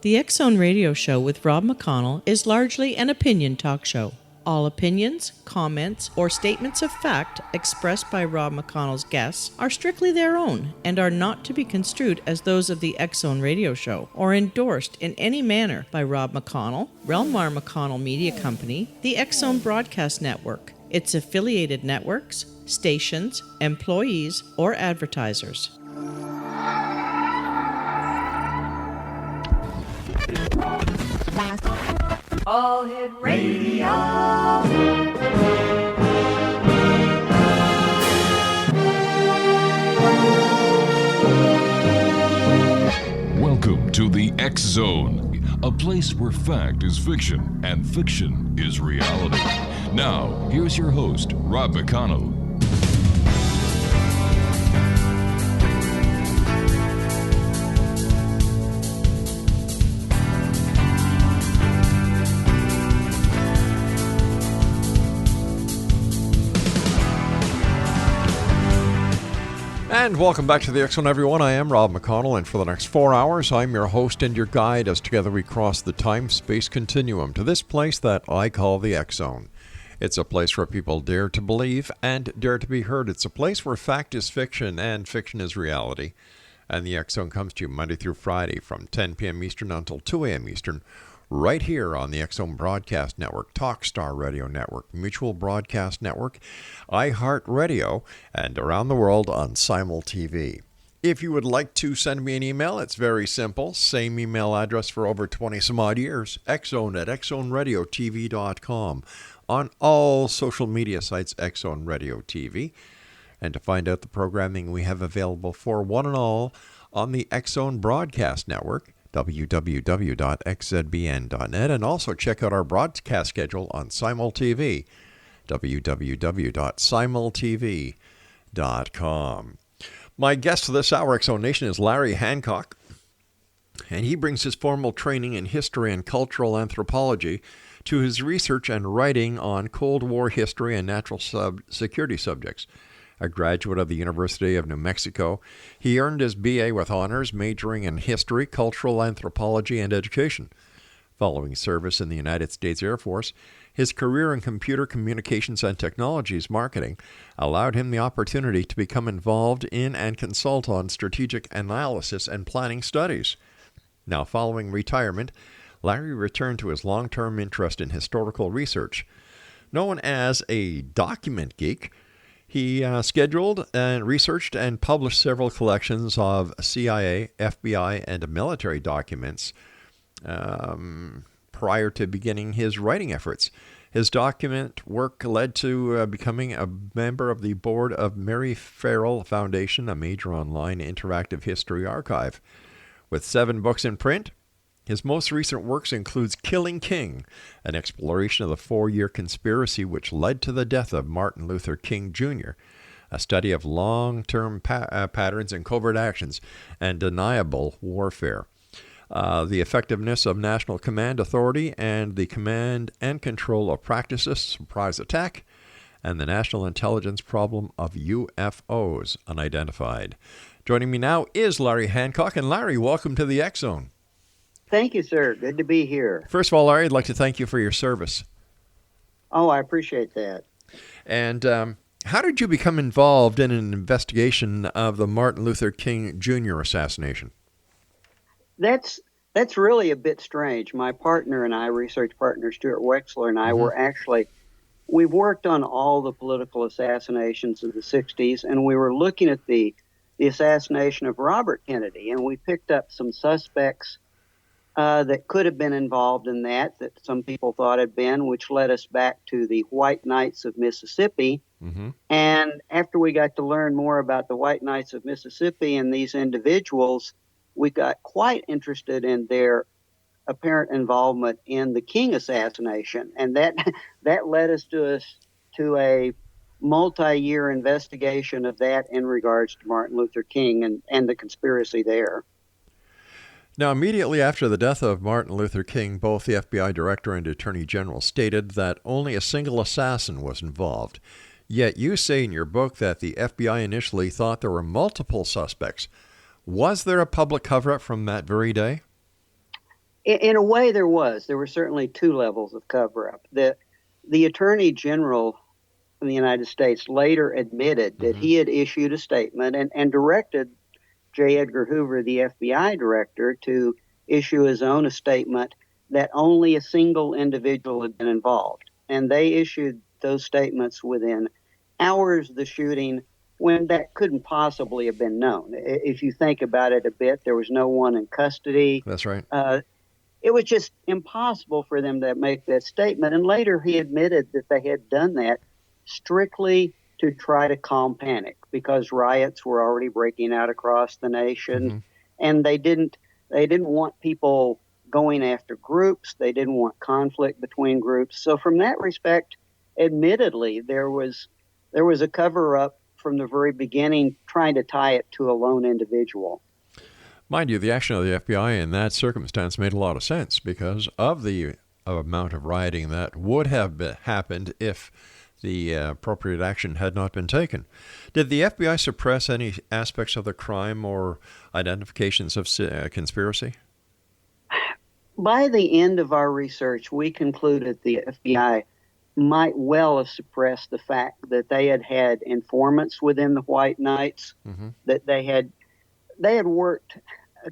The X Zone Radio Show with Rob McConnell is largely an opinion talk show. All opinions, comments, or statements of fact expressed by Rob McConnell's guests are strictly their own and are not to be construed as those of the X Zone Radio Show or endorsed in any manner by Rob McConnell, Relmar McConnell Media Company, the X Zone Broadcast Network, its affiliated networks, stations, employees, or advertisers. All Hit Radio. Welcome to the X Zone, a place where fact is fiction and fiction is reality. Now, here's your host, Rob McConnell. And welcome back to the X Zone, everyone. I am Rob McConnell, and for the next 4 hours, I'm your host and your guide as together we cross the time-space continuum to this place that I call the X Zone. It's a place where people dare to believe and dare to be heard. It's a place where fact is fiction and fiction is reality. And the X Zone comes to you Monday through Friday from 10 p.m. Eastern until 2 a.m. Eastern, right here on the X Zone Broadcast Network, Talkstar Radio Network, Mutual Broadcast Network, iHeartRadio, and around the world on Simul TV. If you would like to send me an email, it's very simple. Same email address for over 20 some odd years, xzone@xzoneradiotv.com. On all social media sites, X Zone Radio TV. And to find out the programming we have available for one and all on the X Zone Broadcast Network, www.xzbn.net, and also check out our broadcast schedule on Simul TV, www.simultv.com. My guest for this hour, X Zone Nation, is Larry Hancock, and he brings his formal training in history and cultural anthropology to his research and writing on Cold War history and national security subjects. A graduate of the University of New Mexico, he earned his BA with honors, majoring in history, cultural anthropology, and education. Following service in the United States Air Force, his career in computer communications and technologies marketing allowed him the opportunity to become involved in and consult on strategic analysis and planning studies. Now, following retirement, Larry returned to his long-term interest in historical research. Known as a document geek, he scheduled and researched and published several collections of CIA, FBI, and military documents prior to beginning his writing efforts. His document work led to becoming a member of the board of Mary Ferrell Foundation, a major online interactive history archive. With 7 books in print, his most recent works includes Killing King, an exploration of the 4-year conspiracy which led to the death of Martin Luther King Jr., a study of long-term patterns in covert actions and deniable warfare, the effectiveness of national command authority and the command and control of practices, surprise attack, and the national intelligence problem of UFOs, unidentified. Joining me now is Larry Hancock. And Larry, welcome to the X Zone. Thank you, sir. Good to be here. First of all, Larry, I'd like to thank you for your service. Oh, I appreciate that. And how did you become involved in an investigation of the Martin Luther King Jr. assassination? That's really a bit strange. My partner and I, research partner Stuart Wexler, and I we've worked on all the political assassinations of the 60s, and we were looking at the assassination of Robert Kennedy, and we picked up some suspects that could have been involved in that some people thought had been, which led us back to the White Knights of Mississippi. Mm-hmm. And after we got to learn more about the White Knights of Mississippi and these individuals, we got quite interested in their apparent involvement in the King assassination. And that led us to a multi-year investigation of that in regards to Martin Luther King and the conspiracy there. Now, immediately after the death of Martin Luther King, both the FBI director and attorney general stated that only a single assassin was involved. Yet you say in your book that the FBI initially thought there were multiple suspects. Was there a public cover-up from that very day? In a way, there were certainly two levels of cover-up. The Attorney General in the United States later admitted that he had issued a statement and directed J. Edgar Hoover, the FBI director, to issue his own statement that only a single individual had been involved. And they issued those statements within hours of the shooting, when that couldn't possibly have been known. If you think about it a bit, there was no one in custody. That's right. It was just impossible for them to make that statement. And later he admitted that they had done that strictly to try to calm panic, because riots were already breaking out across the nation, and they didn't want people going after groups. They didn't want conflict between groups. So from that respect, admittedly, there was a cover-up from the very beginning, trying to tie it to a lone individual. Mind you, the action of the FBI in that circumstance made a lot of sense because of the amount of rioting that would have happened if the appropriate action had not been taken. Did the FBI suppress any aspects of the crime or identifications of conspiracy? By the end of our research, we concluded the FBI might well have suppressed the fact that they had informants within the White Knights, that they had worked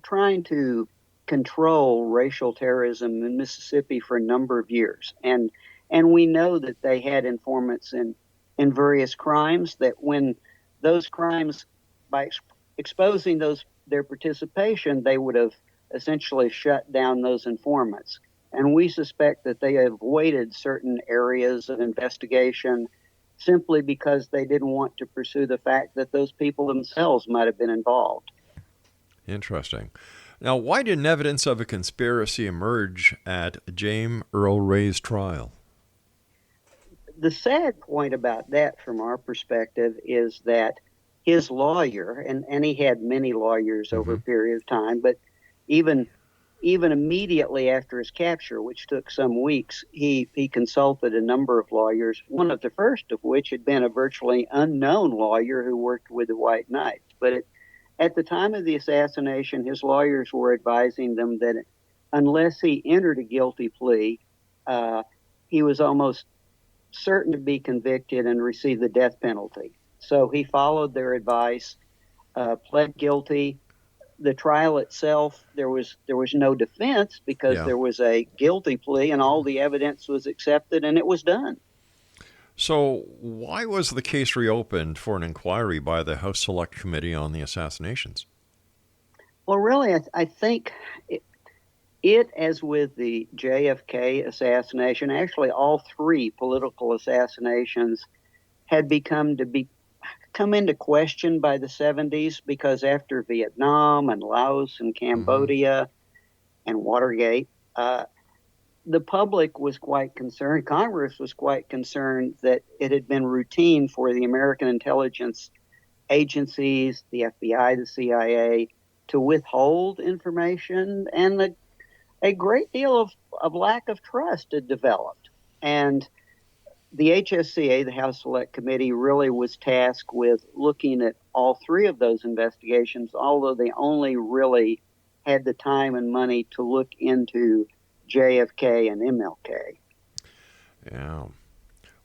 trying to control racial terrorism in Mississippi for a number of years. And we know that they had informants in various crimes, that when those crimes, by exposing their participation, they would have essentially shut down those informants. And we suspect that they avoided certain areas of investigation simply because they didn't want to pursue the fact that those people themselves might have been involved. Interesting. Now, why didn't evidence of a conspiracy emerge at James Earl Ray's trial? The sad point about that from our perspective is that his lawyer, and he had many lawyers over a period of time, but even immediately after his capture, which took some weeks, he consulted a number of lawyers, one of the first of which had been a virtually unknown lawyer who worked with the White Knights. But at the time of the assassination, his lawyers were advising them that unless he entered a guilty plea, he was almost certain to be convicted and receive the death penalty. So he followed their advice, pled guilty. The trial itself, there was no defense because there was a guilty plea and all the evidence was accepted and it was done. So why was the case reopened for an inquiry by the House Select Committee on the assassinations? Well, really, I think it, as with the JFK assassination, actually all three political assassinations had come into question by the 70s, because after Vietnam and Laos and Cambodia and Watergate, the public was quite concerned, Congress was quite concerned that it had been routine for the American intelligence agencies, the FBI, the CIA, to withhold information, and a great deal of lack of trust had developed. And the HSCA, the House Select Committee, really was tasked with looking at all three of those investigations, although they only really had the time and money to look into JFK and MLK. Yeah.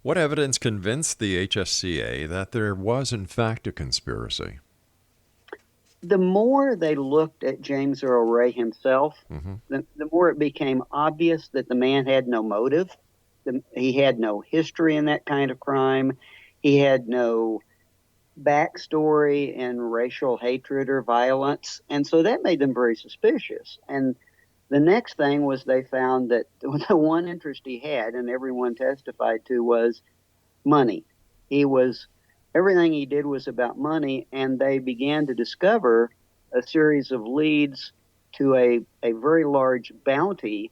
What evidence convinced the HSCA that there was, in fact, a conspiracy? The more they looked at James Earl Ray himself, the more it became obvious that the man had no motive. He had no history in that kind of crime. He had no backstory in racial hatred or violence. And so that made them very suspicious. And the next thing was they found that the one interest he had, and everyone testified to, was money. Everything he did was about money, and they began to discover a series of leads to a very large bounty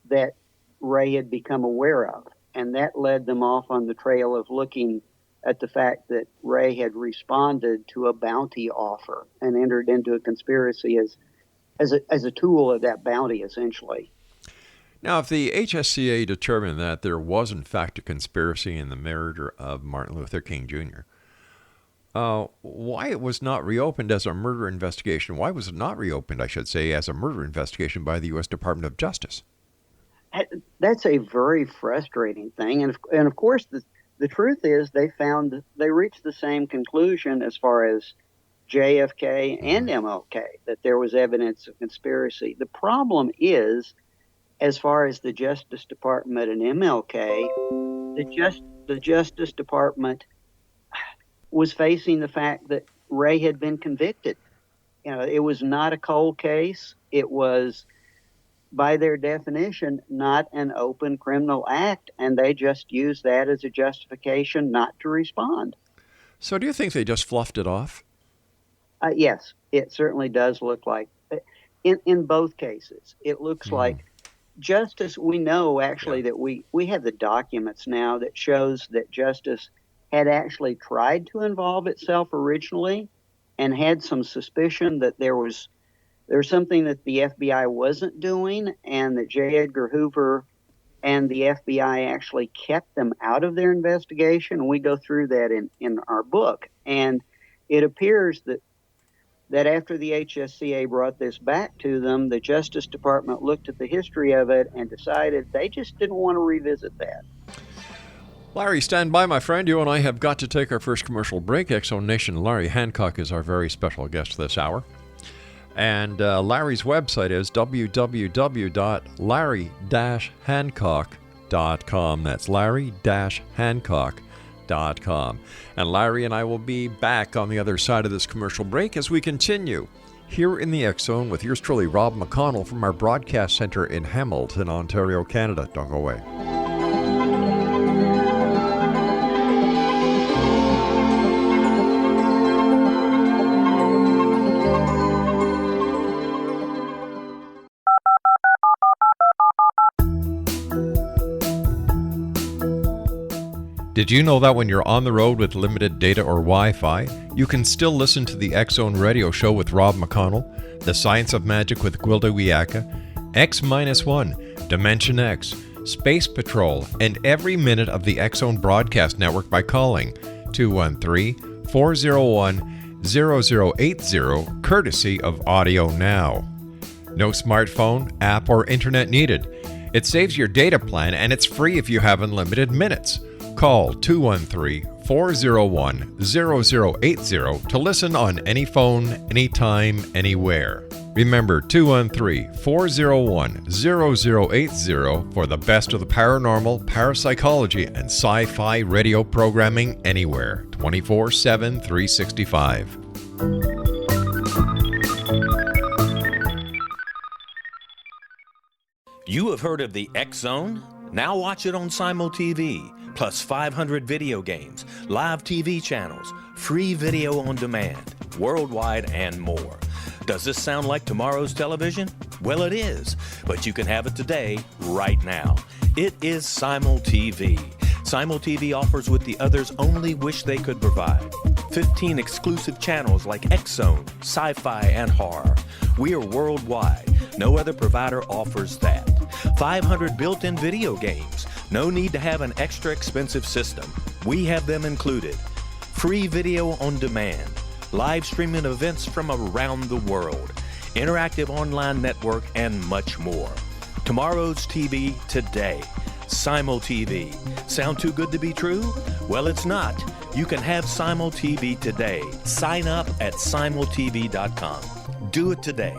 that Ray had become aware of. And that led them off on the trail of looking at the fact that Ray had responded to a bounty offer and entered into a conspiracy as a tool of that bounty, essentially. Now, if the HSCA determined that there was, in fact, a conspiracy in the murder of Martin Luther King Jr., why it was not reopened as a murder investigation. Why was it not reopened, I should say, as a murder investigation by the U.S. Department of Justice? That's a very frustrating thing. And of course, the truth is they reached the same conclusion as far as JFK and MLK, that there was evidence of conspiracy. The problem is, as far as the Justice Department and MLK, the Justice Department was facing the fact that Ray had been convicted. It was not a cold case. It was, by their definition, not an open criminal act, and they just used that as a justification not to respond. So do you think they just fluffed it off? Yes, it certainly does look like. In both cases, it looks like Justice, we know actually that we have the documents now that shows that Justice had actually tried to involve itself originally and had some suspicion that there was something that the FBI wasn't doing, and that J. Edgar Hoover and the FBI actually kept them out of their investigation. And we go through that in our book. And it appears that after the HSCA brought this back to them, the Justice Department looked at the history of it and decided they just didn't want to revisit that. Larry, stand by, my friend. You and I have got to take our first commercial break. X-Zone Nation, Larry Hancock is our very special guest this hour. And Larry's website is www.larry-hancock.com. That's larry-hancock.com. And Larry and I will be back on the other side of this commercial break as we continue here in the X-Zone with yours truly, Rob McConnell, from our broadcast center in Hamilton, Ontario, Canada. Don't go away. Did you know that when you're on the road with limited data or Wi-Fi, you can still listen to the X-Zone Radio Show with Rob McConnell, The Science of Magic with Gwilda Wiyaka, X-1, Dimension X, Space Patrol, and every minute of the X-Zone Broadcast Network by calling 213-401-0080, courtesy of Audio Now. No smartphone, app, or internet needed. It saves your data plan, and it's free if you have unlimited minutes. Call 213-401-0080 to listen on any phone, anytime, anywhere. Remember, 213-401-0080 for the best of the paranormal, parapsychology, and sci-fi radio programming anywhere, 24/7, 365. You have heard of the X-Zone? Now watch it on Simul TV. Plus 500 video games, live TV channels, free video on demand, worldwide, and more. Does this sound like tomorrow's television? Well, it is, but you can have it today, right now. It is Simul TV. Simul TV offers what the others only wish they could provide. 15 exclusive channels like X-Zone, sci-fi, and horror. We are worldwide. No other provider offers that. 500 built-in video games. No need to have an extra expensive system. We have them included. Free video on demand. Live streaming events from around the world. Interactive online network, and much more. Tomorrow's TV today. Simul TV. Sound too good to be true? Well, it's not. You can have Simul TV today. Sign up at simultv.com. Do it today.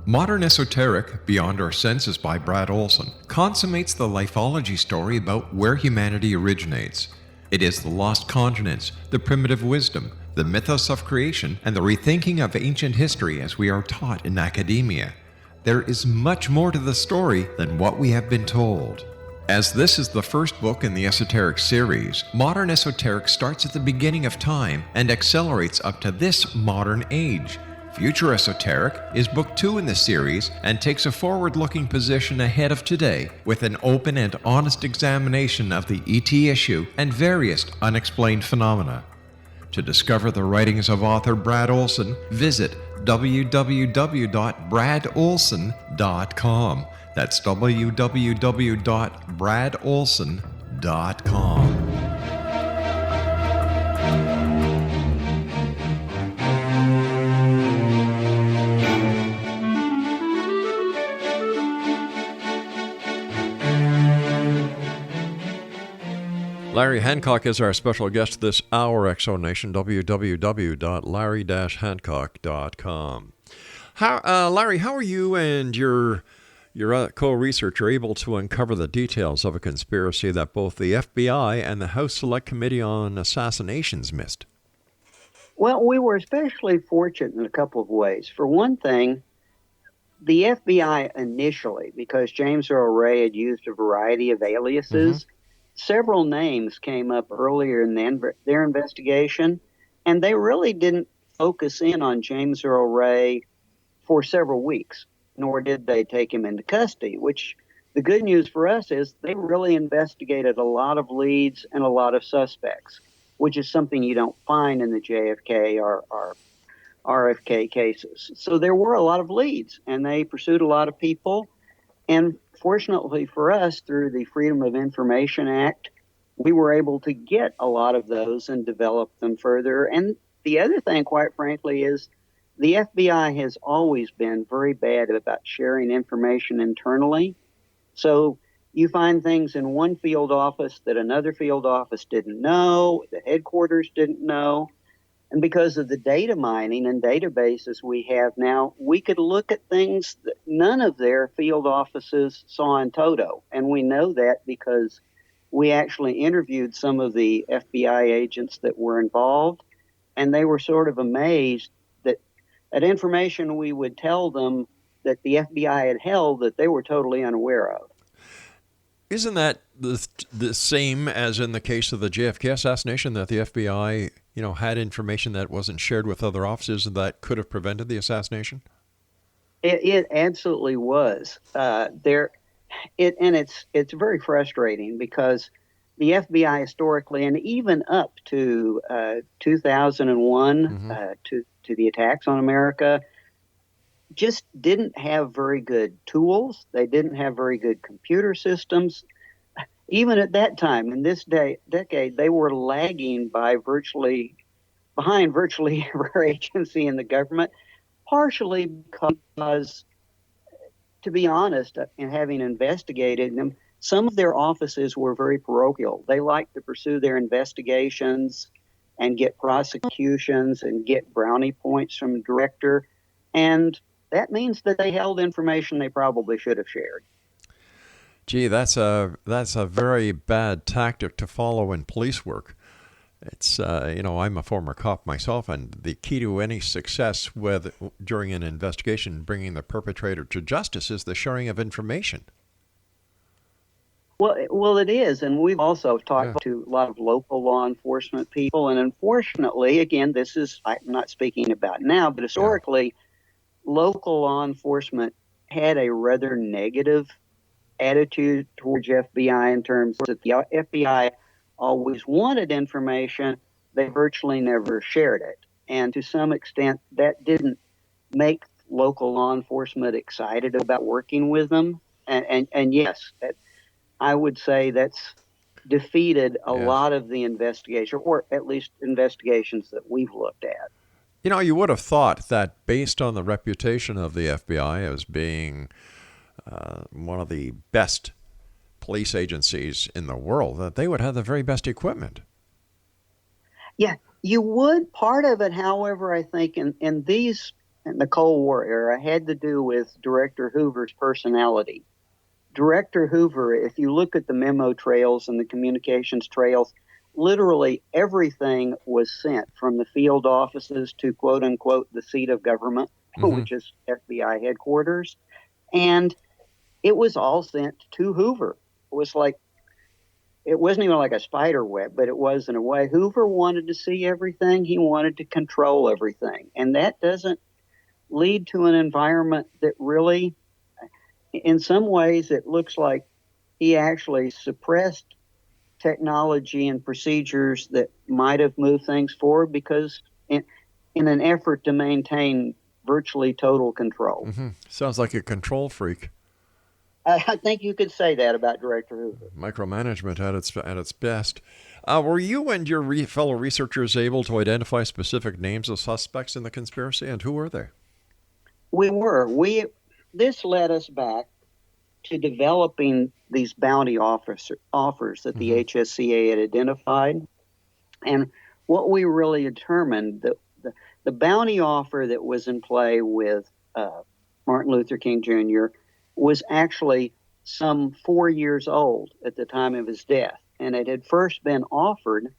Modern Esoteric, Beyond Our Senses by Brad Olson, consummates the lifeology story about where humanity originates. It is the lost continents, the primitive wisdom, the mythos of creation, and the rethinking of ancient history as we are taught in academia. There is much more to the story than what we have been told. As this is the first book in the Esoteric series, Modern Esoteric starts at the beginning of time and accelerates up to this modern age. Future Esoteric is book 2 in the series and takes a forward-looking position ahead of today with an open and honest examination of the ET issue and various unexplained phenomena. To discover the writings of author Brad Olson, visit www.bradolson.com. That's www.bradolson.com. Larry Hancock is our special guest this hour, Exonation, www.larry-hancock.com. Larry, how are you and your co-researcher able to uncover the details of a conspiracy that both the FBI and the House Select Committee on Assassinations missed? Well, we were especially fortunate in a couple of ways. For one thing, the FBI initially, because James Earl Ray had used a variety of aliases, several names came up earlier in their investigation, and they really didn't focus in on James Earl Ray for several weeks, nor did they take him into custody, which the good news for us is they really investigated a lot of leads and a lot of suspects, which is something you don't find in the JFK or RFK cases. So there were a lot of leads, and they pursued a lot of people. And fortunately for us, through the Freedom of Information Act, we were able to get a lot of those and develop them further. And the other thing, quite frankly, is the FBI has always been very bad about sharing information internally. So you find things in one field office that another field office didn't know, the headquarters didn't know. And because of the data mining and databases we have now, we could look at things that none of their field offices saw in toto. And we know that because we actually interviewed some of the FBI agents that were involved, and they were sort of amazed that information we would tell them that the FBI had held that they were totally unaware of. Isn't that the same as in the case of the JFK assassination, that the FBI, had information that wasn't shared with other officers that could have prevented the assassination? It absolutely was. It's very frustrating because the FBI historically, and even up to 2001, to the attacks on America, just didn't have very good tools. They didn't have very good computer systems. Even at that time, in this decade, they were lagging behind virtually every agency in the government, partially because, to be honest, in having investigated them, some of their offices were very parochial. They liked to pursue their investigations and get prosecutions and get brownie points from the director. And that means that they held information they probably should have shared. Gee, that's a very bad tactic to follow in police work. It's I'm a former cop myself, and the key to any success during an investigation, bringing the perpetrator to justice, is the sharing of information. Well, it is, and we've also talked to a lot of local law enforcement people, and unfortunately, again, I'm not speaking about now, but historically, local law enforcement had a rather negative attitude towards FBI in terms that the FBI always wanted information, they virtually never shared it. And to some extent, that didn't make local law enforcement excited about working with them. And yes, I would say that's defeated a lot of the investigation, or at least investigations that we've looked at. You would have thought that based on the reputation of the FBI as being one of the best police agencies in the world, that they would have the very best equipment. Yeah, you would. Part of it, however, I think in the Cold War era had to do with Director Hoover's personality. Director Hoover, if you look at the memo trails and the communications trails, literally everything was sent from the field offices to quote unquote the seat of government, which is FBI headquarters. And it was all sent to Hoover. It wasn't even like a spider web, but it was in a way. Hoover wanted to see everything. He wanted to control everything. And that doesn't lead to an environment that really, in some ways, it looks like he actually suppressed technology and procedures that might have moved things forward because in an effort to maintain virtually total control. Sounds like a control freak. I think you could say that about Director Hoover. Micromanagement at its best. Were you and your fellow researchers able to identify specific names of suspects in the conspiracy, and who were they? We were. This led us back to developing these bounty offers that the HSCA had identified. And what we really determined, the bounty offer that was in play with Martin Luther King Jr. was actually some 4 years old at the time of his death. And it had first been offered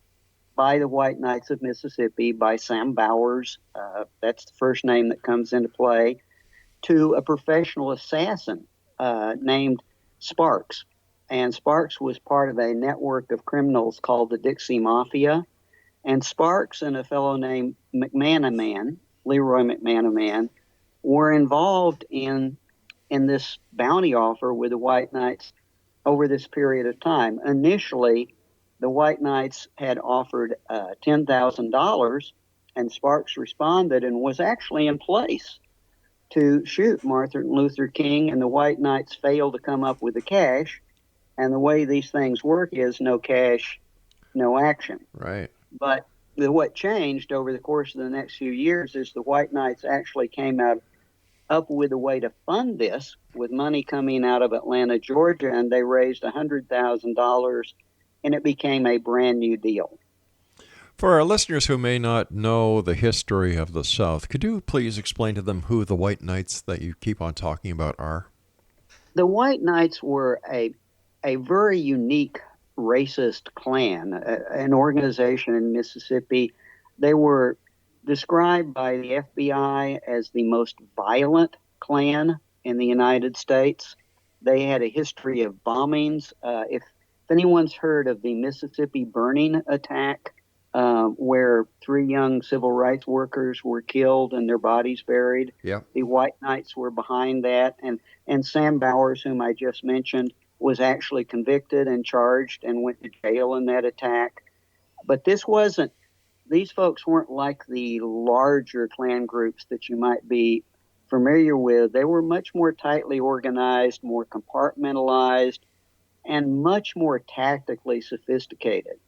by the White Knights of Mississippi, by Sam Bowers, that's the first name that comes into play, to a professional assassin named Sparks. And Sparks was part of a network of criminals called the Dixie Mafia. And Sparks and a fellow named Leroy McManaman, were involved in this bounty offer with the White Knights over this period of time. Initially, the White Knights had offered $10,000, and Sparks responded and was actually in place to shoot Martin Luther King, and the White Knights failed to come up with the cash. And the way these things work is no cash, no action. Right. But what changed over the course of the next few years is the White Knights actually came up with a way to fund this with money coming out of Atlanta, Georgia, and they raised $100,000, and it became a brand new deal. For our listeners who may not know the history of the South, could you please explain to them who the White Knights that you keep on talking about are? The White Knights were a very unique racist clan, an organization in Mississippi. They were described by the FBI as the most violent clan in the United States. They had a history of bombings. If anyone's heard of the Mississippi burning attack, where 3 young civil rights workers were killed and their bodies buried, the White Knights were behind that. And Sam Bowers, whom I just mentioned, was actually convicted and charged and went to jail in that attack. But these folks weren't like the larger Klan groups that you might be familiar with. They were much more tightly organized, more compartmentalized, and much more tactically sophisticated.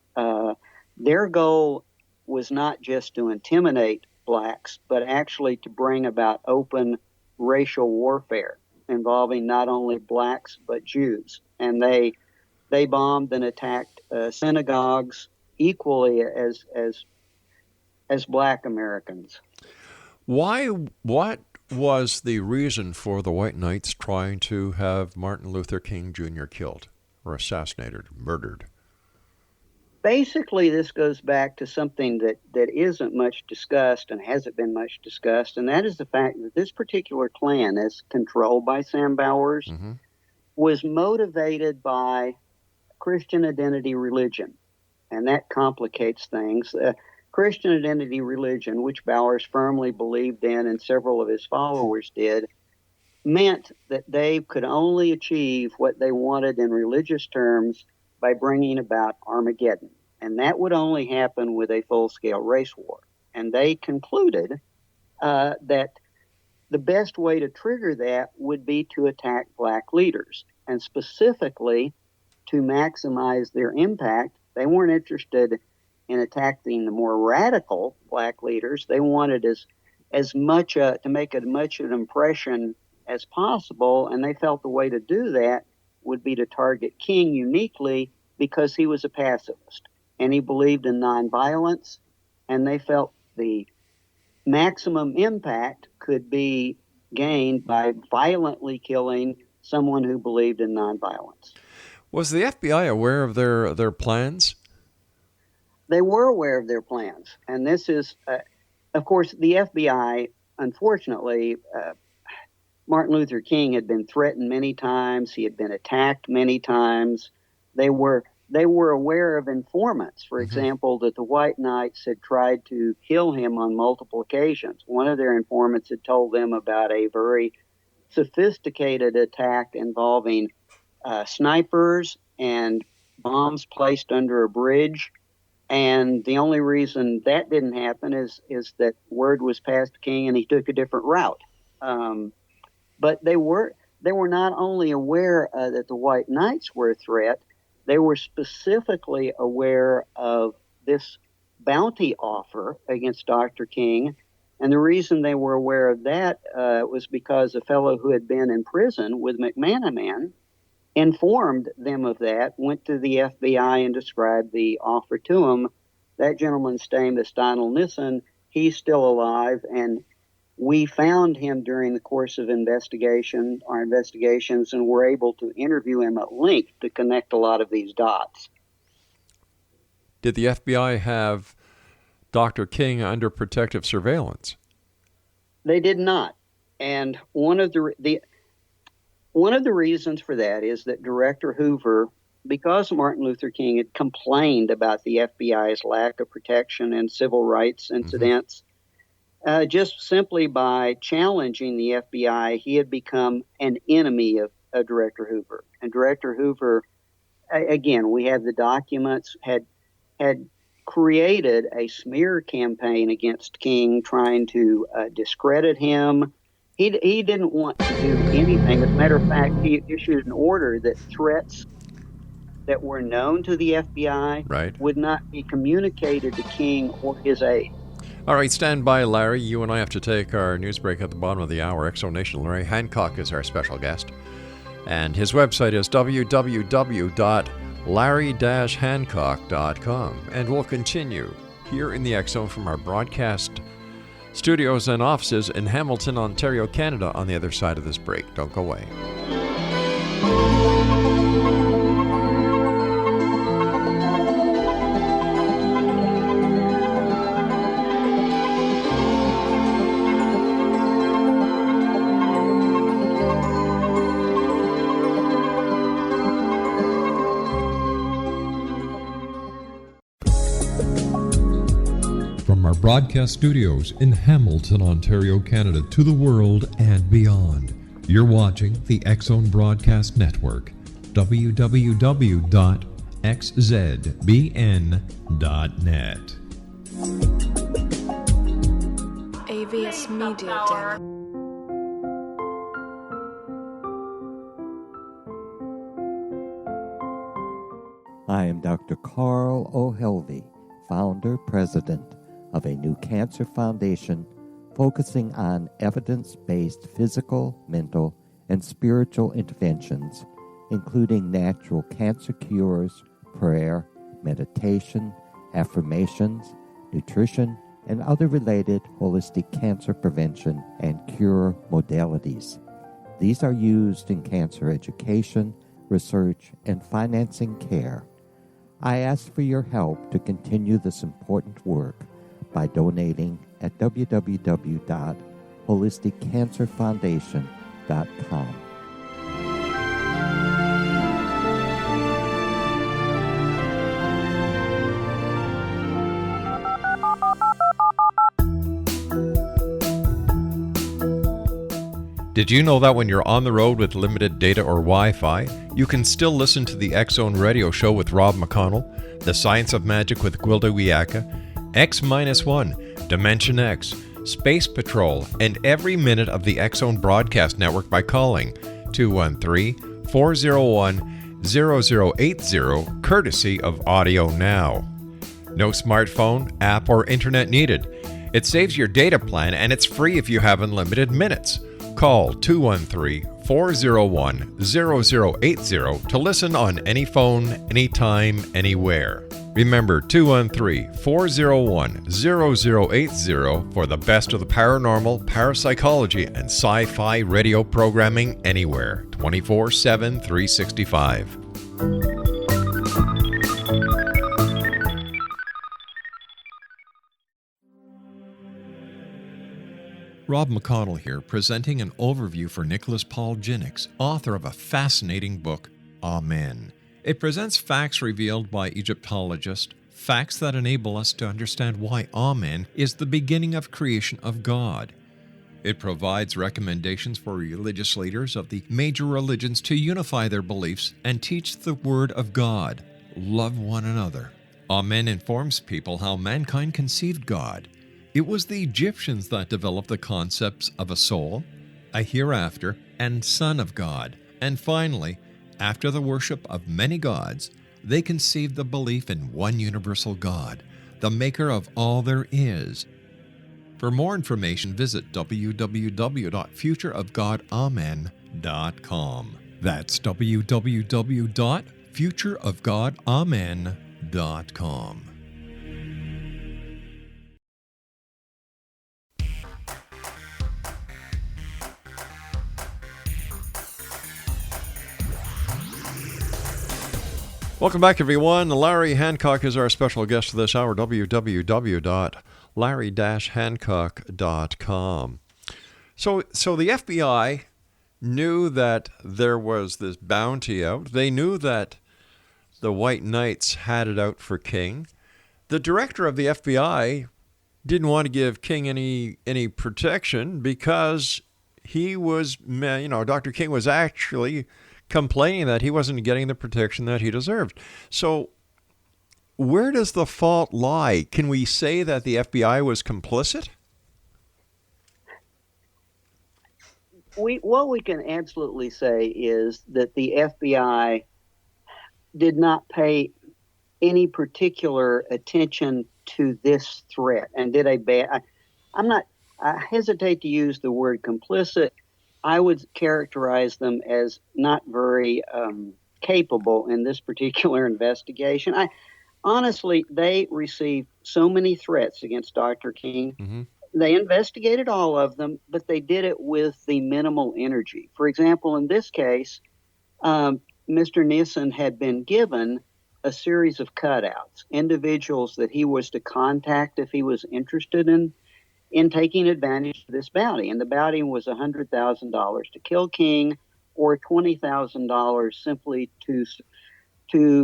Their goal was not just to intimidate blacks, but actually to bring about open racial warfare involving not only blacks but Jews. And they bombed and attacked synagogues equally as black Americans. What was the reason for the White Knights trying to have Martin Luther King Jr. killed or assassinated, murdered? Basically, this goes back to something that isn't much discussed and hasn't been much discussed, and that is the fact that this particular Klan, as controlled by Sam Bowers, was motivated by Christian identity religion, and that complicates things. Christian identity religion, which Bowers firmly believed in and several of his followers did, meant that they could only achieve what they wanted in religious terms by bringing about Armageddon. And that would only happen with a full-scale race war. And they concluded that the best way to trigger that would be to attack black leaders. And specifically, to maximize their impact, they weren't interested in attacking the more radical black leaders. They wanted as much to make as much an impression as possible, and they felt the way to do that would be to target King uniquely because he was a pacifist and he believed in nonviolence, and they felt the maximum impact could be gained by violently killing someone who believed in nonviolence. Was the FBI aware of their plans? They were aware of their plans, and this is, of course, the FBI, unfortunately, Martin Luther King had been threatened many times. He had been attacked many times. They were aware of informants, for example, that the White Knights had tried to kill him on multiple occasions. One of their informants had told them about a very sophisticated attack involving snipers and bombs placed under a bridge. And the only reason that didn't happen is that word was passed to King and he took a different route. But they were not only aware that the White Knights were a threat, they were specifically aware of this bounty offer against Dr. King. And the reason they were aware of that was because a fellow who had been in prison with McManaman informed them of that, went to the FBI and described the offer to them. That gentleman's name is Donald Nissen. He's still alive, and we found him during the course of our investigations, and were able to interview him at length to connect a lot of these dots. Did the FBI have Dr. King under protective surveillance? They did not. And one of the reasons for that is that Director Hoover, because Martin Luther King had complained about the FBI's lack of protection and civil rights incidents, just simply by challenging the FBI, he had become an enemy of Director Hoover. And Director Hoover, again, we have the documents, had created a smear campaign against King, trying to discredit him. He didn't want to do anything. As a matter of fact, he issued an order that threats that were known to the FBI would not be communicated to King or his aides. All right, stand by, Larry. You and I have to take our news break at the bottom of the hour. Exonation. Larry Hancock is our special guest. And his website is www.larry-hancock.com. And we'll continue here in the X Zone from our broadcast studios and offices in Hamilton, Ontario, Canada, on the other side of this break. Don't go away. From our broadcast studios in Hamilton, Ontario, Canada, to the world and beyond, you're watching the X Zone Broadcast Network, www.xzbn.net. AVS Media Den. I am Dr. Carl O'Helvey, founder, president of a new cancer foundation focusing on evidence-based physical, mental, and spiritual interventions, including natural cancer cures, prayer, meditation, affirmations, nutrition, and other related holistic cancer prevention and cure modalities. These are used in cancer education, research, and financing care. I ask for your help to continue this important work by donating at www.holisticcancerfoundation.com. Did you know that when you're on the road with limited data or Wi-Fi, you can still listen to the X Zone Radio Show with Rob McConnell, The Science of Magic with Gwilda Wiyaka, X-1, Dimension X, Space Patrol, and every minute of the X Zone Broadcast Network by calling 213-401-0080, courtesy of Audio Now. No smartphone, app, or internet needed. It saves your data plan and it's free if you have unlimited minutes. Call 213-401-0080 to listen on any phone, anytime, anywhere. Remember 213-401-0080 for the best of the paranormal, parapsychology, and sci-fi radio programming anywhere, 24/7, 365. Rob McConnell here, presenting an overview for Nicholas Paul Jennings, author of a fascinating book, Amen. It presents facts revealed by Egyptologists, facts that enable us to understand why Amen is the beginning of creation of God. It provides recommendations for religious leaders of the major religions to unify their beliefs and teach the Word of God. love one another. Amen informs people how mankind conceived God. It was the Egyptians that developed the concepts of a soul, a hereafter, and Son of God. And finally, after the worship of many gods, they conceived the belief in one universal God, the maker of all there is. For more information, visit www.futureofgodamen.com. That's www.futureofgodamen.com. Welcome back, everyone. Larry Hancock is our special guest for this hour, www.larry-hancock.com. So the FBI knew that there was this bounty out. They knew that the White Knights had it out for King. The director of the FBI didn't want to give King any protection because he was, Dr. King was actually complaining that he wasn't getting the protection that he deserved. So where does the fault lie? Can we say that the FBI was complicit? What we can absolutely say is that the FBI did not pay any particular attention to this threat and did a bad. I hesitate to use the word complicit. I would characterize them as not very capable in this particular investigation. Honestly, they received so many threats against Dr. King. Mm-hmm. They investigated all of them, but they did it with the minimal energy. For example, in this case, Mr. Nissen had been given a series of cutouts, individuals that he was to contact if he was interested in taking advantage of this bounty. And the bounty was $100,000 to kill King or $20,000 simply to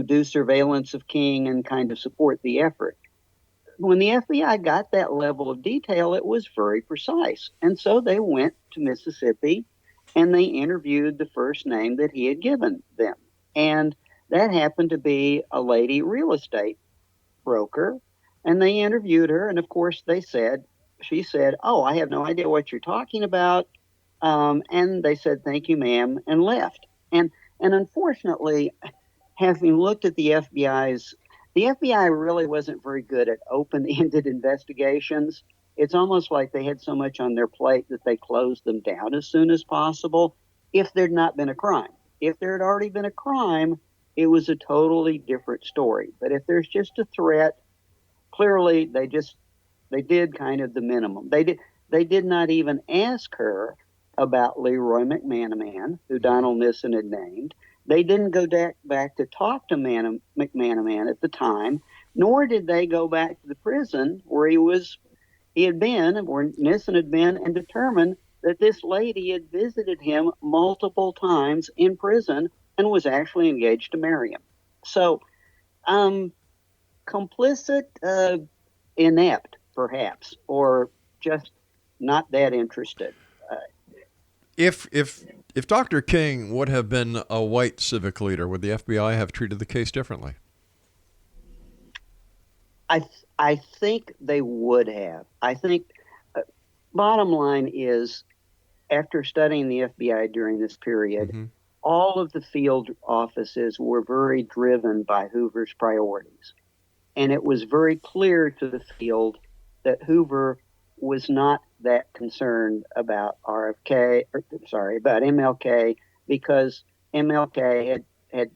do surveillance of King and kind of support the effort. When the FBI got that level of detail, it was very precise. And so they went to Mississippi and they interviewed the first name that he had given them. And that happened to be a lady real estate broker. And they interviewed her. And of course, she said, "Oh, I have no idea what you're talking about." And they said, "Thank you, ma'am," and left. And unfortunately, having looked at the FBI really wasn't very good at open-ended investigations. It's almost like they had so much on their plate that they closed them down as soon as possible if there'd not been a crime. If there had already been a crime, it was a totally different story. But if there's just a threat, clearly they did kind of the minimum. They did not even ask her about Leroy McManaman, who Donald Nissen had named. They didn't go back to talk to McManaman at the time, nor did they go back to the prison where where Nissen had been, and determine that this lady had visited him multiple times in prison and was actually engaged to marry him. So, complicit, inept, perhaps, or just not that interested. If Dr. King would have been a white civic leader, would the FBI have treated the case differently? I think they would have. I think bottom line is, after studying the FBI during this period, mm-hmm. all of the field offices were very driven by Hoover's priorities. And it was very clear to the field that Hoover was not that concerned about about MLK, because MLK had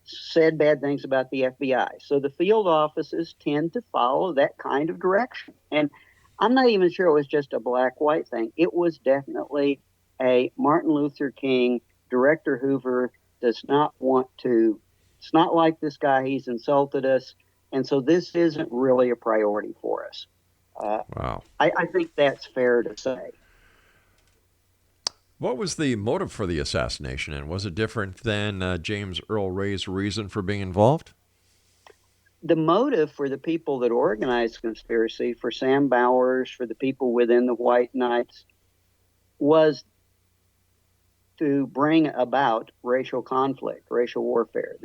said bad things about the FBI. So the field offices tend to follow that kind of direction. And I'm not even sure it was just a black-white thing. It was definitely a Martin Luther King, Director Hoover does not want to, it's not like this guy, he's insulted us. And so this isn't really a priority for us. Wow. I think that's fair to say. What was the motive for the assassination, and was it different than James Earl Ray's reason for being involved? The motive for the people that organized the conspiracy, for Sam Bowers, for the people within the White Knights, was to bring about racial conflict, racial warfare.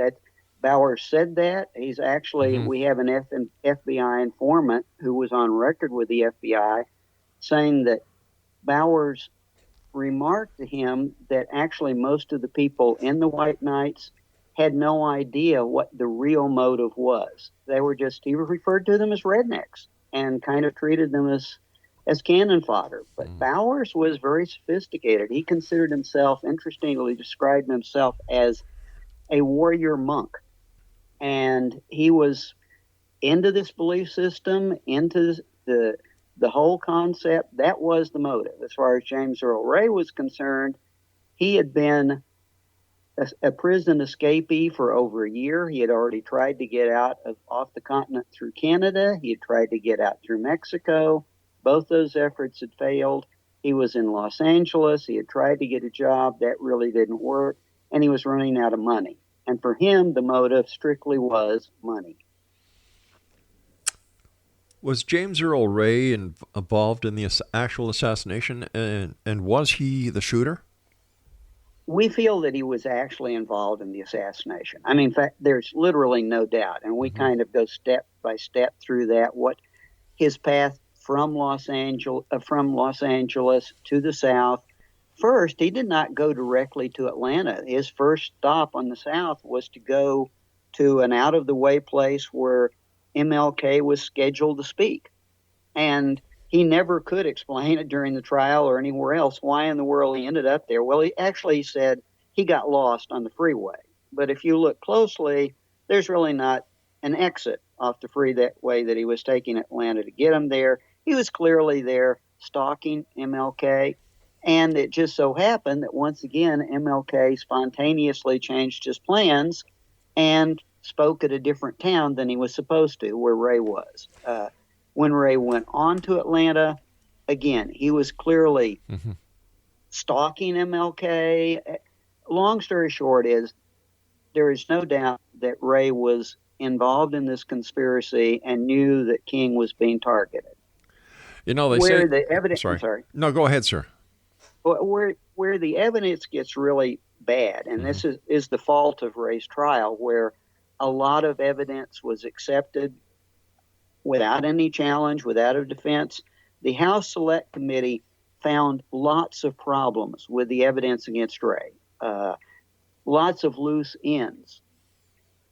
Bowers said that. He's actually, we have an FBI informant who was on record with the FBI saying that Bowers remarked to him that actually most of the people in the White Knights had no idea what the real motive was. They were just, he referred to them as rednecks and kind of treated them as cannon fodder. But Bowers was very sophisticated. He considered himself, interestingly described himself as a warrior monk. And he was into this belief system, into the whole concept. That was the motive. As far as James Earl Ray was concerned, he had been a prison escapee for over a year. He had already tried to get out off the continent through Canada. He had tried to get out through Mexico. Both those efforts had failed. He was in Los Angeles. He had tried to get a job. That really didn't work. And he was running out of money. And for him, the motive strictly was money. Was James Earl Ray involved in the actual assassination, and was he the shooter? We feel that he was actually involved in the assassination. I mean, in fact, there's literally no doubt. And we kind of go step by step through that, what his path from Los Angeles to the South. First, he did not go directly to Atlanta. His first stop on the South was to go to an out-of-the-way place where MLK was scheduled to speak. And he never could explain it during the trial or anywhere else why in the world he ended up there. Well, he actually said he got lost on the freeway. But if you look closely, there's really not an exit off the freeway that he was taking Atlanta to get him there. He was clearly there stalking MLK. And it just so happened that once again, MLK spontaneously changed his plans and spoke at a different town than he was supposed to, where Ray was. When Ray went on to Atlanta, again, he was clearly stalking MLK. Long story short is, there is no doubt that Ray was involved in this conspiracy and knew that King was being targeted. You know, they where say... the evidence, sorry. No, go ahead, sir. Where the evidence gets really bad, and this is the fault of Ray's trial, where a lot of evidence was accepted without any challenge, without a defense. The House Select Committee found lots of problems with the evidence against Ray, lots of loose ends,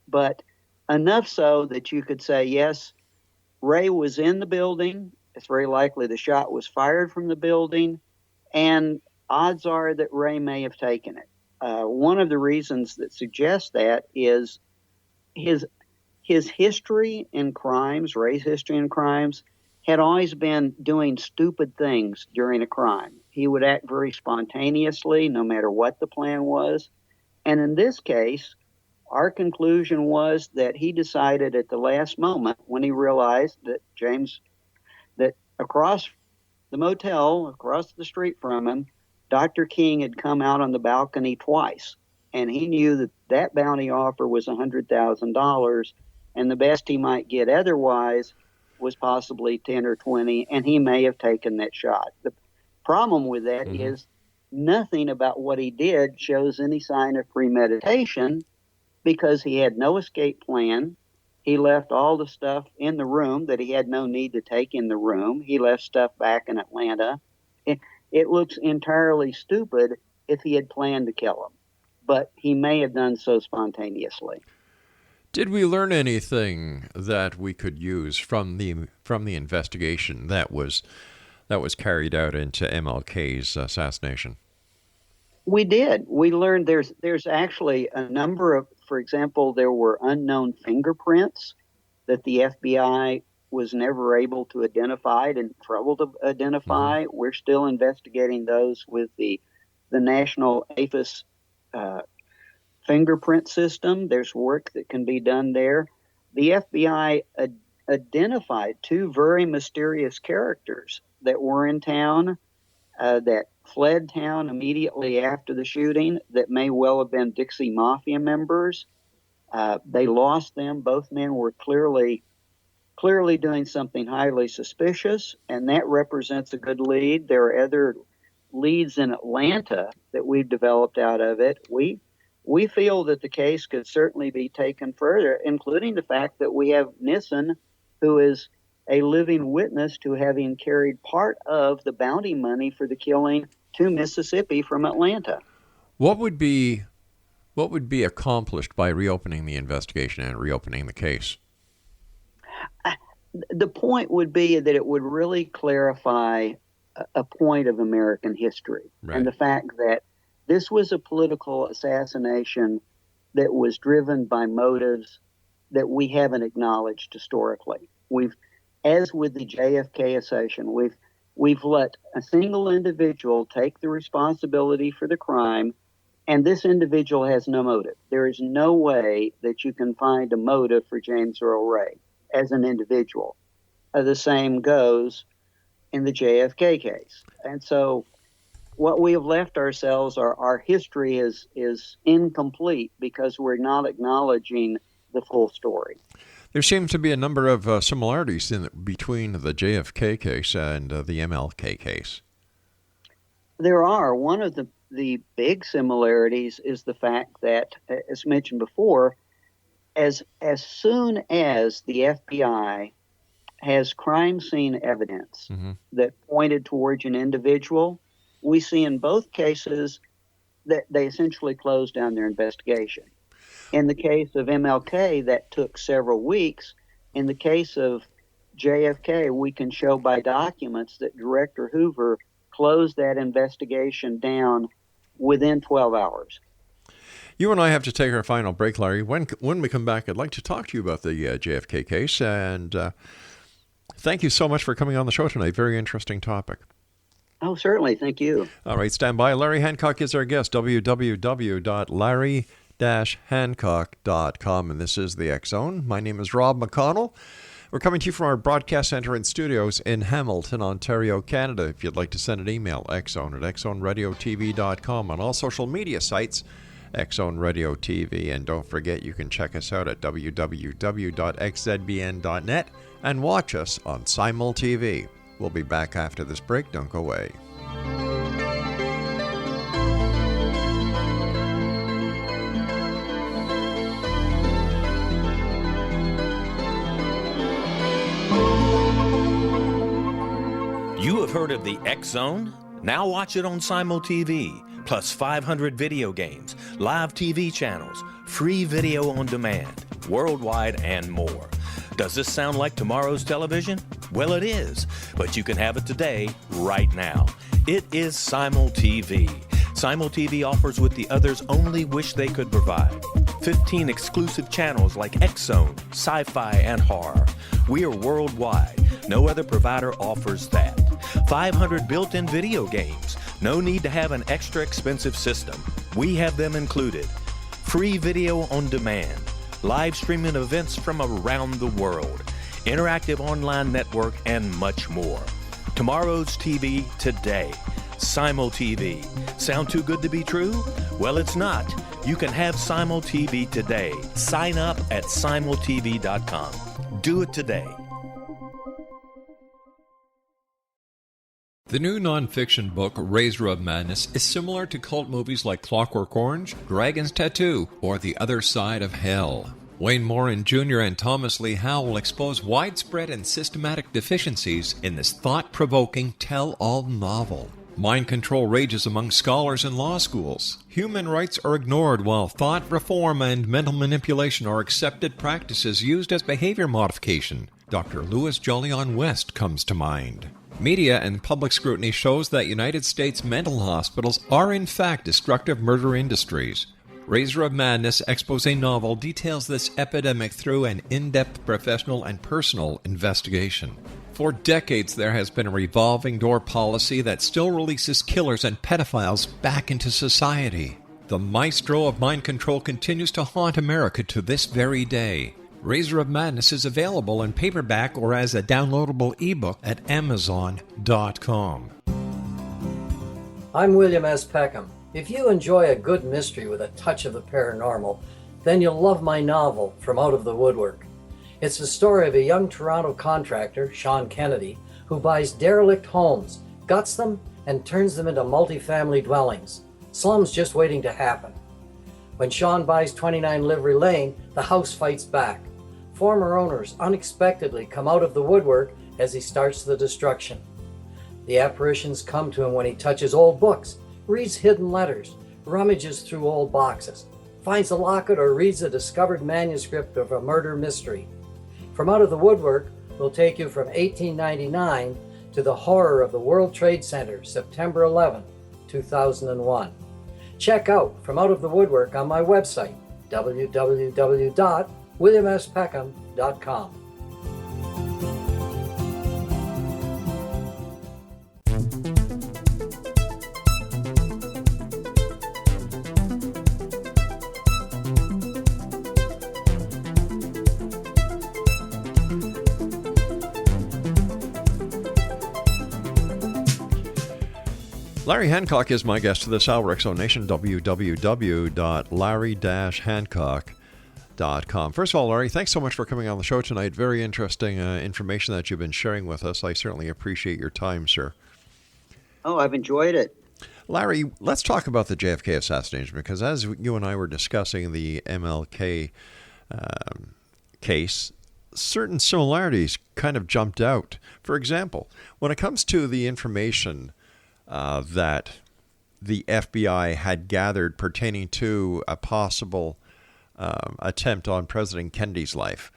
but enough so that you could say, yes, Ray was in the building. It's very likely the shot was fired from the building, and odds are that Ray may have taken it. One of the reasons that suggests that is his history in crimes, Ray's history in crimes, had always been doing stupid things during a crime. He would act very spontaneously, no matter what the plan was. And in this case, our conclusion was that he decided at the last moment, when he realized that that across the motel, across the street from him, Dr. King had come out on the balcony twice. And he knew that that bounty offer was $100,000, and the best he might get otherwise was possibly 10 or 20, and he may have taken that shot. The problem with that is nothing about what he did shows any sign of premeditation, because he had no escape plan. He left all the stuff in the room that he had no need to take in the room. He left stuff back in Atlanta. It looks entirely stupid if he had planned to kill him, but he may have done so spontaneously. Did we learn anything that we could use from the investigation that was carried out into MLK's assassination? We did. We learned there's actually a number of, for example, there were unknown fingerprints that the FBI was never able to identify and trouble to identify. We're still investigating those with the National APHIS fingerprint system. There's work that can be done there. The FBI identified two very mysterious characters that were in town, that fled town immediately after the shooting, that may well have been Dixie Mafia members. They lost them. Both men were clearly doing something highly suspicious, and that represents a good lead. There are other leads in Atlanta that we've developed out of it. We we feel that the case could certainly be taken further, including the fact that we have Nissen, who is a living witness to having carried part of the bounty money for the killing to Mississippi from Atlanta. What would be accomplished by reopening the investigation and reopening the case? The point would be that it would really clarify a point of American history, right, and the fact that this was a political assassination that was driven by motives that we haven't acknowledged historically. As with the JFK assassination, we've let a single individual take the responsibility for the crime, and this individual has no motive. There is no way that you can find a motive for James Earl Ray as an individual. The same goes in the JFK case. And so what we have left ourselves, our history is incomplete because we're not acknowledging the full story. There seems to be a number of similarities between the JFK case and the MLK case. There are. One of the big similarities is the fact that, as mentioned before, as soon as the FBI has crime scene evidence that pointed towards an individual, we see in both cases that they essentially close down their investigation. In the case of MLK, that took several weeks. In the case of JFK, we can show by documents that Director Hoover closed that investigation down within 12 hours. You and I have to take our final break, Larry. When we come back, I'd like to talk to you about the JFK case. And thank you so much for coming on the show tonight. Very interesting topic. Oh, certainly. Thank you. All right, stand by. Larry Hancock is our guest. www.larry-hancock.com. And this is the X Zone. My name is Rob McConnell. We're coming to you from our broadcast center and studios in Hamilton, Ontario, Canada. If you'd like to send an email, xzone@xzoneradiotv.com. On all social media sites, X Zone Radio TV. And don't forget, you can check us out at www.xzbn.net and watch us on Simul TV. We'll be back after this break. Don't go away. You have heard of the X Zone? Now watch it on Simul TV, plus 500 video games, live TV channels, free video on demand, worldwide, and more. Does this sound like tomorrow's television? Well, it is, but you can have it today, right now. It is Simul TV. Simul TV offers what the others only wish they could provide. 15 exclusive channels like X Zone, sci-fi, and horror. We are worldwide. No other provider offers that. 500 built-in video games. No need to have an extra expensive system. We have them included. Free video on demand. Live streaming events from around the world. Interactive online network, and much more. Tomorrow's TV today. Simul TV. Sound too good to be true? Well, it's not. You can have Simul TV today. Sign up at simultv.com. Do it today. The new nonfiction book, Razor of Madness, is similar to cult movies like Clockwork Orange, Dragon's Tattoo, or The Other Side of Hell. Wayne Morin Jr. and Thomas Lee Howe will expose widespread and systematic deficiencies in this thought-provoking tell-all novel. Mind control rages among scholars in law schools. Human rights are ignored while thought reform and mental manipulation are accepted practices used as behavior modification. Dr. Louis Jolyon West comes to mind. Media and public scrutiny shows that United States mental hospitals are in fact destructive murder industries. Razor of Madness expose novel details this epidemic through an in-depth professional and personal investigation. For decades, there has been a revolving door policy that still releases killers and pedophiles back into society. The maestro of mind control continues to haunt America to this very day. Razor of Madness is available in paperback or as a downloadable ebook at Amazon.com. I'm William S. Peckham. If you enjoy a good mystery with a touch of the paranormal, then you'll love my novel, From Out of the Woodwork. It's the story of a young Toronto contractor, Sean Kennedy, who buys derelict homes, guts them, and turns them into multifamily dwellings. Slums just waiting to happen. When Sean buys 29 Livery Lane, the house fights back. Former owners unexpectedly come out of the woodwork as he starts the destruction. The apparitions come to him when he touches old books, reads hidden letters, rummages through old boxes, finds a locket, or reads a discovered manuscript of a murder mystery. From Out of the Woodwork will take you from 1899 to the horror of the World Trade Center, September 11, 2001. Check out From Out of the Woodwork on my website, www.williamspeckham.com. Larry Hancock is my guest this hour. Exonation, www.larry-hancock.com. First of all, Larry, thanks so much for coming on the show tonight. Very interesting information that you've been sharing with us. I certainly appreciate your time, sir. Oh, I've enjoyed it. Larry, let's talk about the JFK assassination, because as you and I were discussing the MLK case, certain similarities kind of jumped out. For example, when it comes to the information that the FBI had gathered pertaining to a possible attempt on President Kennedy's life,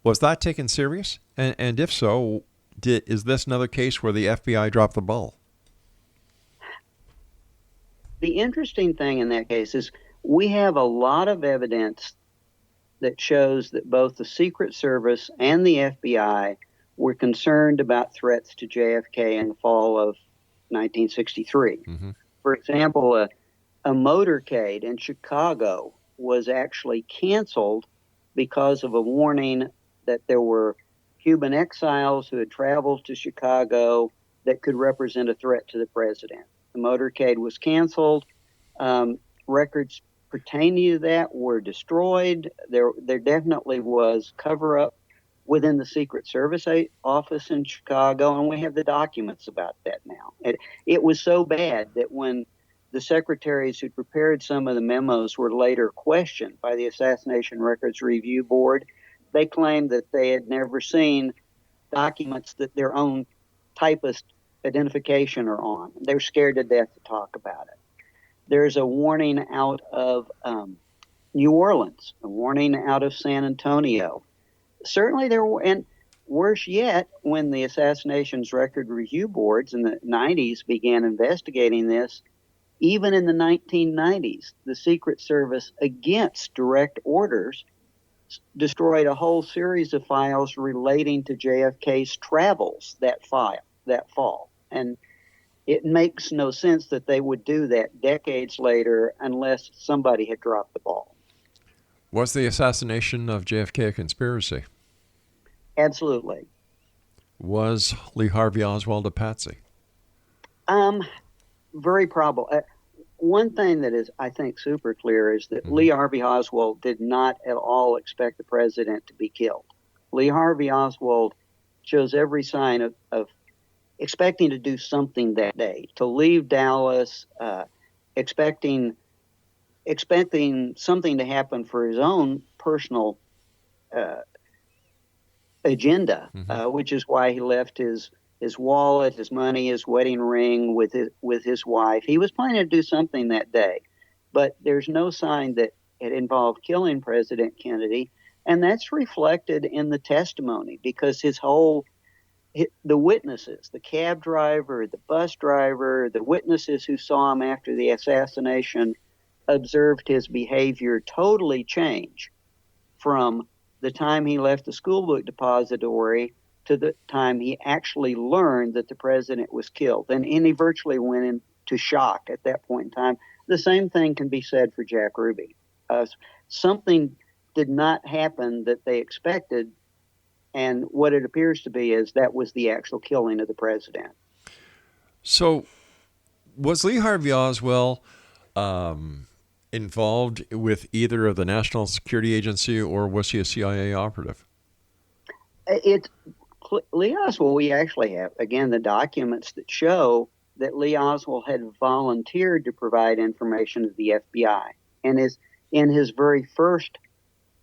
was that taken serious? And if so, is this another case where the FBI dropped the ball? The interesting thing in that case is we have a lot of evidence that shows that both the Secret Service and the FBI were concerned about threats to JFK in the fall of 1963. Mm-hmm. For example, a motorcade in Chicago was actually canceled because of a warning that there were Cuban exiles who had traveled to Chicago that could represent a threat to the president. The motorcade was canceled. Records pertaining to that were destroyed. There definitely was cover-up within the Secret Service office in Chicago, and we have the documents about that now. It was so bad that when the secretaries who prepared some of the memos were later questioned by the Assassination Records Review Board, they claimed that they had never seen documents that their own typist identification are on. They're scared to death to talk about it. There's a warning out of New Orleans, a warning out of San Antonio. Certainly there were, and worse yet, when the Assassinations Record Review Boards in the 90s began investigating this, even in the 1990s, the Secret Service, against direct orders, destroyed a whole series of files relating to JFK's travels that fall. And it makes no sense that they would do that decades later unless somebody had dropped the ball. Was the assassination of JFK a conspiracy? Absolutely. Was Lee Harvey Oswald a patsy? Very probable. One thing that is, I think, super clear is that Lee Harvey Oswald did not at all expect the president to be killed. Lee Harvey Oswald shows every sign of expecting to do something that day, to leave Dallas, expecting something to happen for his own personal agenda, which is why he left his wallet, his money, his wedding ring with his wife. He was planning to do something that day, but there's no sign that it involved killing President Kennedy, and that's reflected in the testimony because the witnesses, the cab driver, the bus driver, the witnesses who saw him after the assassination observed his behavior totally change from the time he left the school book depository to the time he actually learned that the president was killed. And he virtually went into shock at that point in time. The same thing can be said for Jack Ruby. Something did not happen that they expected, and what it appears to be is that was the actual killing of the president. So was Lee Harvey Oswald involved with either of the National Security Agency, or was he a CIA operative? Lee Oswald, we actually have, again, the documents that show that Lee Oswald had volunteered to provide information to the FBI. And in his very first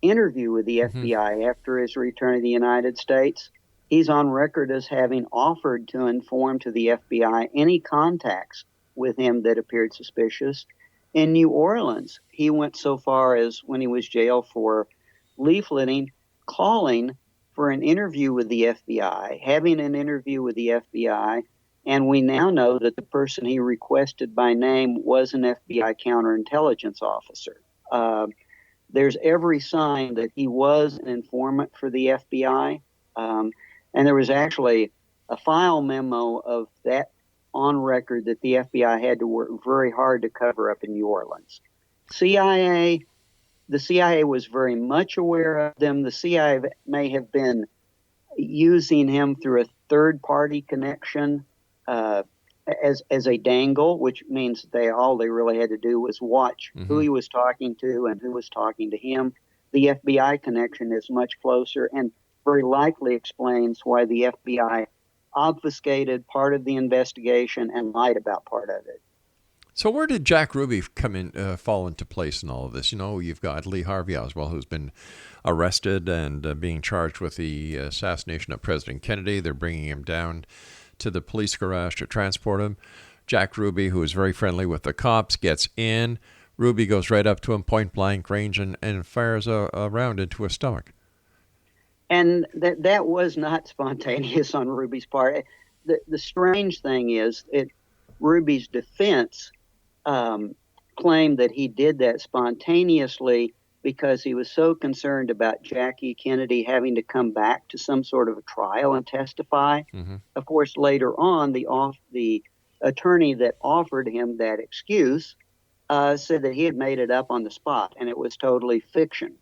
interview with the FBI after his return to the United States, he's on record as having offered to inform to the FBI any contacts with him that appeared suspicious. In New Orleans, he went so far as, when he was jailed for leafleting, calling for an interview with the FBI, having an interview with the FBI, and we now know that the person he requested by name was an FBI counterintelligence officer. There's every sign that he was an informant for the FBI, and there was actually a file memo of that on record that the FBI had to work very hard to cover up in New Orleans. The CIA was very much aware of them. The CIA may have been using him through a third-party connection as a dangle, which means all they really had to do was watch who he was talking to and who was talking to him. The FBI connection is much closer and very likely explains why the FBI obfuscated part of the investigation and lied about part of it. So where did Jack Ruby fall into place in all of this? You know, you've got Lee Harvey Oswald, who's been arrested and being charged with the assassination of President Kennedy. They're bringing him down to the police garage to transport him. Jack Ruby, who is very friendly with the cops, gets in. Ruby goes right up to him, point blank range, and fires a round into his stomach. And that was not spontaneous on Ruby's part. The strange thing is Ruby's defense claimed that he did that spontaneously because he was so concerned about Jackie Kennedy having to come back to some sort of a trial and testify. Of course, later on, the attorney that offered him that excuse said that he had made it up on the spot and it was totally fiction.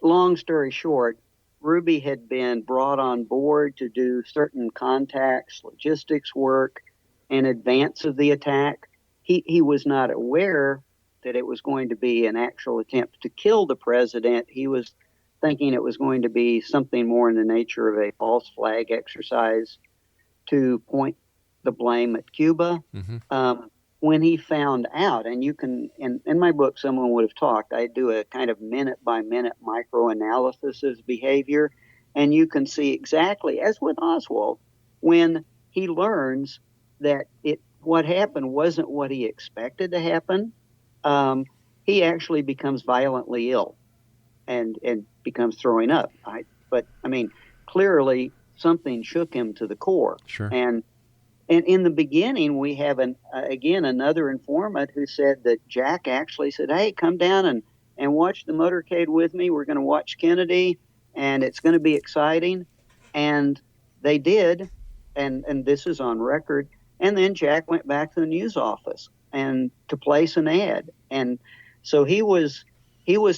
Long story short, Ruby had been brought on board to do certain contacts, logistics work in advance of the attack. He was not aware that it was going to be an actual attempt to kill the president. He was thinking it was going to be something more in the nature of a false flag exercise to point the blame at Cuba. When he found out, and you can, in my book, Someone Would Have Talked, I do a kind of minute-by-minute micro-analysis of his behavior, and you can see exactly, as with Oswald, when he learns that what happened wasn't what he expected to happen, he actually becomes violently ill and becomes throwing up. But clearly something shook him to the core. Sure. And in the beginning, we have another informant who said that Jack actually said, "Hey, come down and watch the motorcade with me. We're going to watch Kennedy, and it's going to be exciting." And they did, and this is on record. And then Jack went back to the news office and to place an ad. And so he was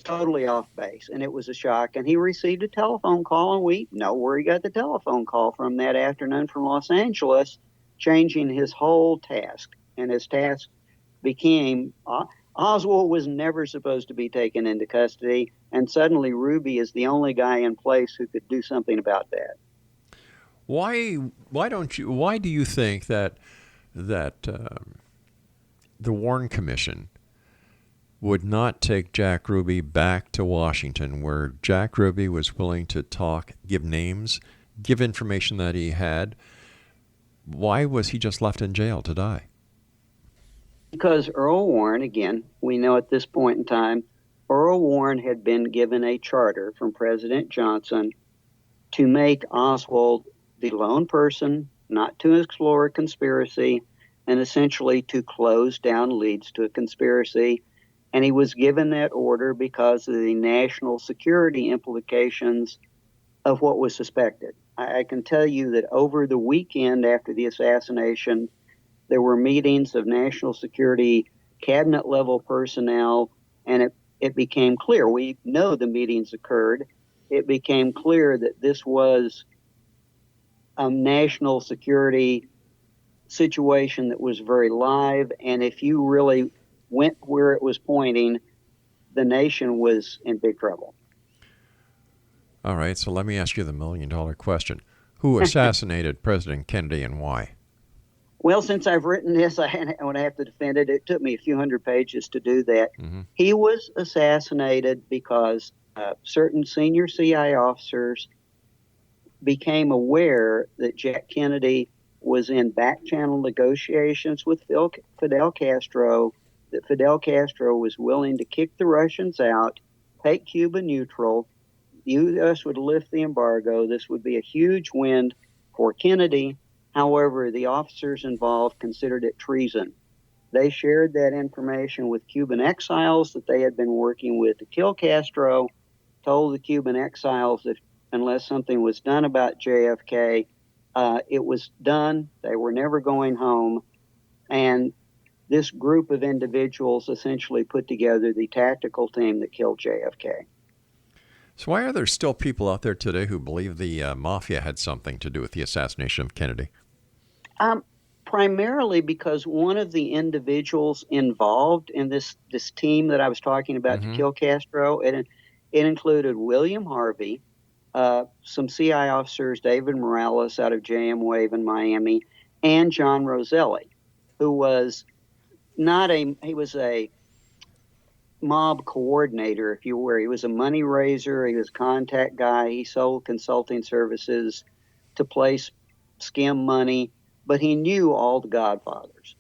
totally off base, and it was a shock. And he received a telephone call, and we know where he got the telephone call from that afternoon from Los Angeles, changing his whole task. And his task became, Oswald was never supposed to be taken into custody, and suddenly Ruby is the only guy in place who could do something about that. Why do you think that the Warren Commission would not take Jack Ruby back to Washington, where Jack Ruby was willing to talk, give names, give information that he had? Why was he just left in jail to die? Because Earl Warren, again, we know at this point in time, Earl Warren had been given a charter from President Johnson to make Oswald the lone person, not to explore a conspiracy, and essentially to close down leads to a conspiracy. And he was given that order because of the national security implications of what was suspected. I can tell you that over the weekend after the assassination, there were meetings of national security cabinet level personnel, and it became clear. We know the meetings occurred. It became clear that this was a national security situation that was very live, and if you really went where it was pointing, the nation was in big trouble. All right, so let me ask you the $1 million question. Who assassinated President Kennedy and why? Well, since I've written this, I would have to defend it. It took me a few hundred pages to do that. He was assassinated because certain senior CIA officers became aware that Jack Kennedy was in back-channel negotiations with Fidel Castro, that Fidel Castro was willing to kick the Russians out, take Cuba neutral. The U.S. would lift the embargo. This would be a huge win for Kennedy. However, the officers involved considered it treason. They shared that information with Cuban exiles that they had been working with to kill Castro, told the Cuban exiles that unless something was done about JFK, it was done. They were never going home. And this group of individuals essentially put together the tactical team that killed JFK. So why are there still people out there today who believe the mafia had something to do with the assassination of Kennedy? Primarily because one of the individuals involved in this team that I was talking about to kill Castro, it included William Harvey, some CI officers, David Morales out of JM Wave in Miami, and John Roselli, who was he was a mob coordinator, if you will. He was a money raiser. He was a contact guy. He sold consulting services to place skim money, but he knew all the godfathers.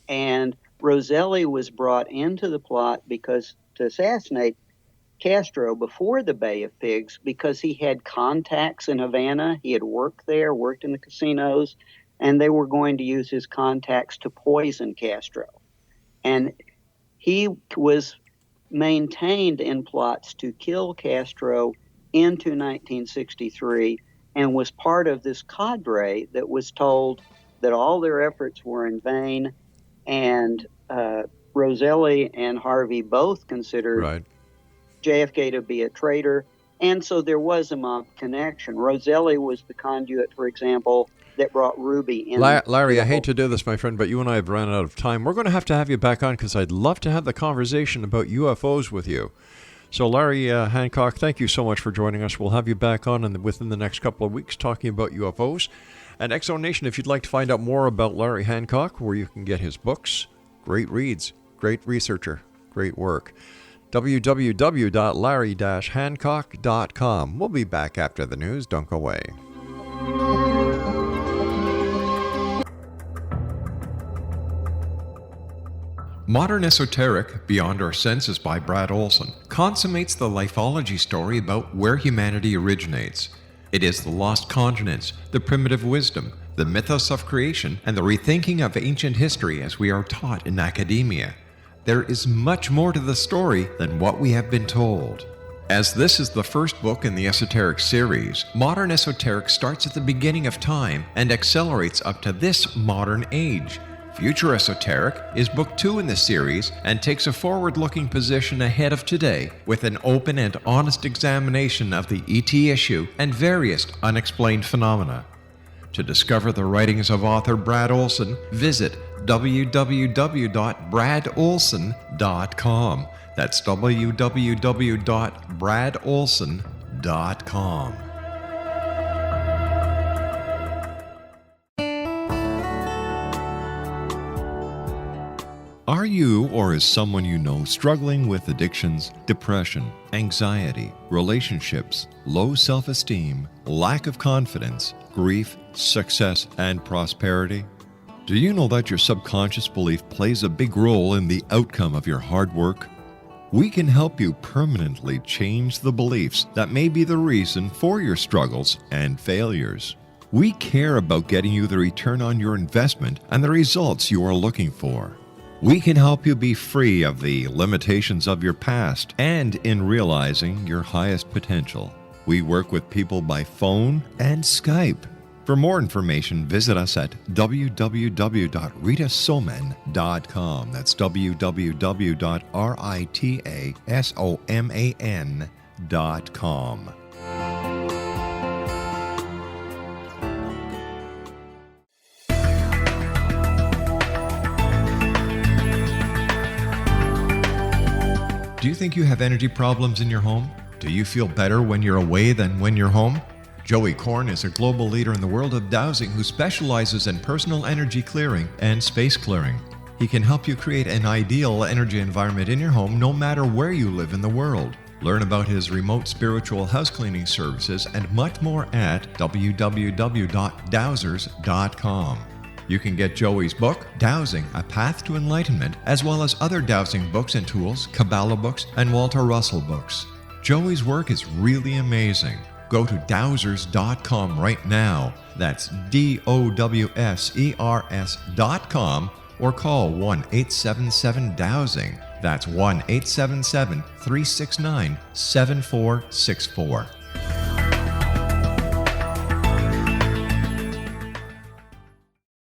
And Roselli was brought into the plot because to assassinate Castro before the Bay of Pigs because he had contacts in Havana. He had worked there, worked in the casinos, and they were going to use his contacts to poison Castro. And he was maintained in plots to kill Castro into 1963 and was part of this cadre that was told that all their efforts were in vain. And Roselli and Harvey both considered JFK to be a traitor. And so there was a mob connection. Roselli was the conduit, for example, that brought Ruby in. Larry, I hate to do this, my friend, but you and I have run out of time. We're going to have you back on because I'd love to have the conversation about UFOs with you. So, Larry Hancock, thank you so much for joining us. We'll have you back on within the next couple of weeks talking about UFOs. And Exo Nation, if you'd like to find out more about Larry Hancock, where you can get his books, great reads, great researcher, great work, www.larry-hancock.com. We'll be back after the news. Don't go away. Modern Esoteric, Beyond Our Senses by Brad Olson, consummates the lifeology story about where humanity originates. It is the lost continents, the primitive wisdom, the mythos of creation, and the rethinking of ancient history as we are taught in academia. There is much more to the story than what we have been told. As this is the first book in the Esoteric series, Modern Esoteric starts at the beginning of time and accelerates up to this modern age. Future Esoteric is book 2 in the series and takes a forward-looking position ahead of today with an open and honest examination of the ET issue and various unexplained phenomena. To discover the writings of author Brad Olson, visit www.bradolson.com. That's www.bradolson.com. Are you or is someone you know struggling with addictions, depression, anxiety, relationships, low self-esteem, lack of confidence, grief, success, and prosperity? Do you know that your subconscious belief plays a big role in the outcome of your hard work? We can help you permanently change the beliefs that may be the reason for your struggles and failures. We care about getting you the return on your investment and the results you are looking for. We can help you be free of the limitations of your past and in realizing your highest potential. We work with people by phone and Skype. For more information, visit us at www.ritasoman.com. That's www.ritasoman.com. Do you think you have energy problems in your home? Do you feel better when you're away than when you're home? Joey Korn is a global leader in the world of dowsing who specializes in personal energy clearing and space clearing. He can help you create an ideal energy environment in your home no matter where you live in the world. Learn about his remote spiritual house cleaning services and much more at www.dowsers.com. You can get Joey's book, Dowsing, A Path to Enlightenment, as well as other dowsing books and tools, Kabbalah books, and Walter Russell books. Joey's work is really amazing. Go to dowsers.com right now. That's DOWSERS.com or call 1-877-DOWSING. That's 1-877-369-7464.